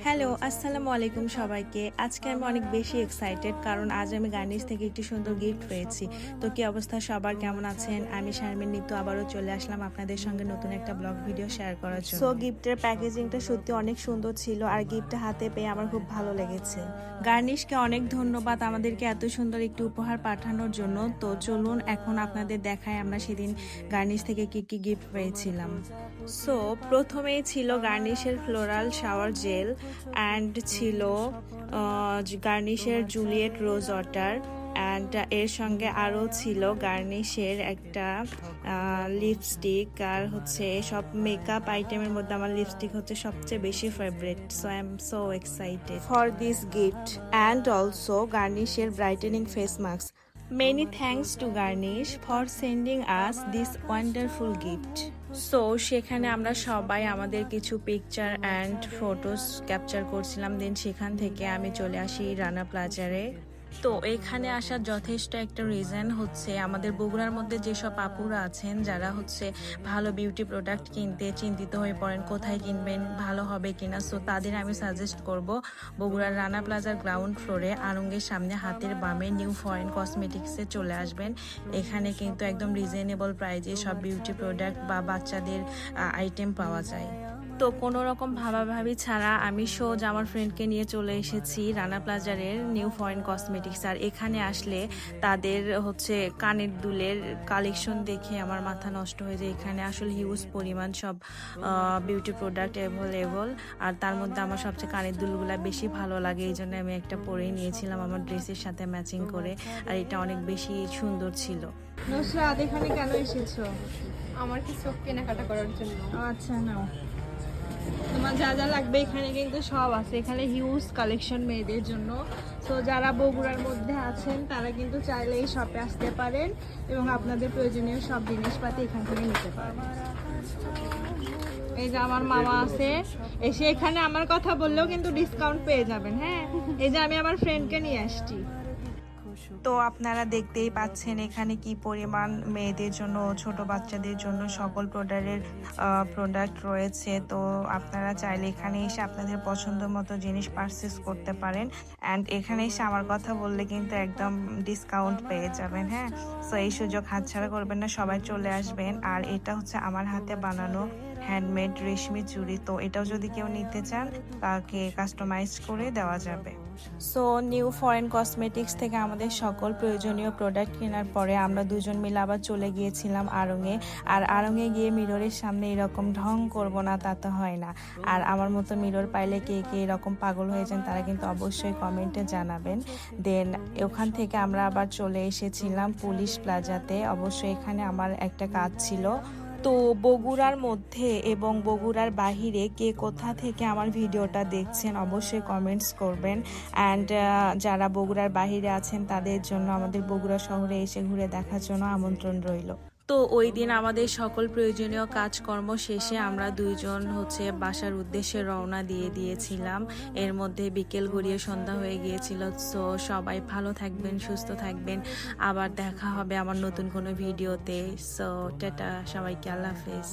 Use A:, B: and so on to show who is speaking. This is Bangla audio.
A: হ্যালো, আসসালামু আলাইকুম সবাইকে। আজকে আমি অনেক বেশি এক্সাইটেড কারণ আজ আমি গার্নিশ থেকে একটি সুন্দর গিফট পেয়েছি। তো কি অবস্থা সবার, কেমন আছেন? আমি শারমিন নিতু আবারও চলে আসলাম আপনাদের সঙ্গে নতুন একটা ব্লগ ভিডিও শেয়ার করার জন্য। সো গিফটের প্যাকেজিংটা সত্যি অনেক সুন্দর ছিল আর গিফটটা হাতে পেয়ে আমার খুব ভালো লেগেছে। গার্নিশকে অনেক ধন্যবাদ আমাদেরকে এত সুন্দর একটি উপহার পাঠানোর জন্য। তো চলুন এখন আপনাদের দেখায় আমরা সেদিন গার্নিশ থেকে কি কি গিফট পেয়েছিলাম। সো প্রথমেই ছিল গার্নিশের ফ্লোরাল শাওয়ার জেল অ্যান্ড ছিল গার্নিশের জুলিয়েট রোজ ওয়াটার অ্যান্ড এর সঙ্গে আরও ছিল গার্নিশের একটা লিপস্টিক। আর হচ্ছে সব মেকআপ আইটেমের মধ্যে আমার লিপস্টিক হচ্ছে সবচেয়ে বেশি favourite. So I am so excited for this gift and also গার্নিশের brightening face mask. Many thanks to Garnish for sending us this wonderful gift. So সেখানে আমরা সবাই আমাদের কিছু পিকচার অ্যান্ড ফটোস ক্যাপচার করছিলাম। দেন সেখান থেকে আমি চলে আসি রানা প্লাজারে। তো এখানে আসার যথেষ্ট একটা রিজন হচ্ছে আমাদের বগুড়ার মধ্যে যেসব আপুরা আছেন যারা হচ্ছে ভালো বিউটি প্রোডাক্ট কিনতে চিন্তিত হয়ে পড়েন কোথায় কিনবেন, ভালো হবে কিনা। সো তাদের আমি সাজেস্ট করব বগুড়ার রানা প্লাজার গ্রাউন্ড ফ্লোরে আরঙ্গের সামনে হাতের বামে নিউ ফরেন কসমেটিক্সে চলে আসবেন। এখানে কিন্তু একদম রিজনেবল প্রাইজে সব বিউটি প্রোডাক্ট বা বাচ্চাদের আইটেম পাওয়া যায়। তো কোনো রকম ভাবাভাবি ছাড়া আমি সোজা আমার ফ্রেন্ডকে নিয়ে চলে এসেছি রানা প্লাজারের নিউ ফরেন কসমেটিক্স। আর এখানে আসলে তাদের হচ্ছে কানের দুলের কালেকশন দেখে আমার মাথা নষ্ট হয়ে যায়। এখানে আসলে হিউজ পরিমাণ সব বিউটি প্রোডাক্ট অ্যাভেলেবল। আর তার মধ্যে আমার সবচেয়ে কানের দুলগুলো বেশি ভালো লাগে, এই জন্য আমি একটা পরেই নিয়েছিলাম আমার ড্রেসের সাথে ম্যাচিং করে। আর এটা অনেক বেশি সুন্দর ছিল।
B: নুসরাত, এখানে কেন এসেছো?
C: আমার কিছু কেনাকাটা করার জন্য।
B: আচ্ছা, নাও তোমার যা যা লাগবে এখানে কিন্তু সব আছে। এখানে হিউজ কালেকশন মেয়েদের জন্য। সো যারা বগুড়ার মধ্যে আছেন তারা কিন্তু চাইলে এই শপে আসতে পারেন এবং আপনাদের প্রয়োজনীয় সব জিনিসপাতি এখান থেকে নিতে পারেন। এই যে আমার মামা আছে, এসে এখানে আমার কথা বললেও কিন্তু ডিসকাউন্ট পেয়ে যাবেন। হ্যাঁ, এই যে আমি আমার ফ্রেন্ডকে নিয়ে আসছি।
A: তো আপনারা দেখতেই পাচ্ছেন এখানে কি পরিমাণ মেয়েদের জন্য, ছোট বাচ্চাদের জন্য সকল প্রোডাক্ট রয়েছে। তো আপনারা চাইলে এখানে এসে আপনাদের পছন্দ মতো জিনিস পারচেস করতে পারেন। অ্যান্ড এখানে এসে আমার কথা বললে কিন্তু একদম ডিসকাউন্ট পেয়ে যাবেন। হ্যাঁ, সো এই সুযোগ হাতছাড়া করবেন না, সবাই চলে আসবেন। আর এটা হচ্ছে আমার হাতে বানানো হ্যান্ডমেড রেশমি চুড়ি। তো এটাও যদি কেউ নিতে চান তাকে কাস্টমাইজ করে দেওয়া যাবে। সো নিউ ফরেন কসমেটিক্স থেকে আমাদের সকল প্রয়োজনীয় প্রোডাক্ট কেনার পরে আমরা দুজন মিলে আবার চলে গিয়েছিলাম আড়ংয়ে। আর আড়ংয়ে গিয়ে মিররের সামনে এরকম ঢং করব না তা তো হয় না। আর আমার মতো মিরর পাইলে কে কে এরকম পাগল হয়ে যান তারা কিন্তু অবশ্যই কমেন্টে জানাবেন। দেন ওখান থেকে আমরা আবার চলে এসেছিলাম পুলিশ প্লাজাতে। অবশ্যই এখানে আমার একটা কাজ ছিল। তো বগুড়ার মধ্যে এবং বগুড়ার বাহিরে কে কোথা থেকে আমার ভিডিওটা দেখছেন অবশ্যই কমেন্টস করবেন। অ্যান্ড যারা বগুড়ার বাহিরে আছেন তাদের জন্য আমাদের বগুড়া শহরে এসে ঘুরে দেখার জন্য আমন্ত্রণ রইল। তো ওই দিন আমাদের সকল প্রয়োজনীয় কাজকর্ম শেষে আমরা দুইজন হচ্ছে বাসার উদ্দেশ্যে রওনা দিয়েছিলাম। এর মধ্যে বিকেল গড়িয়ে সন্ধ্যা হয়ে গিয়েছিল। সো সবাই ভালো থাকবেন, সুস্থ থাকবেন। আবার দেখা হবে আমার নতুন কোনো ভিডিওতে। সো টাটা সবাইকে, আল্লাহ হাফেজ।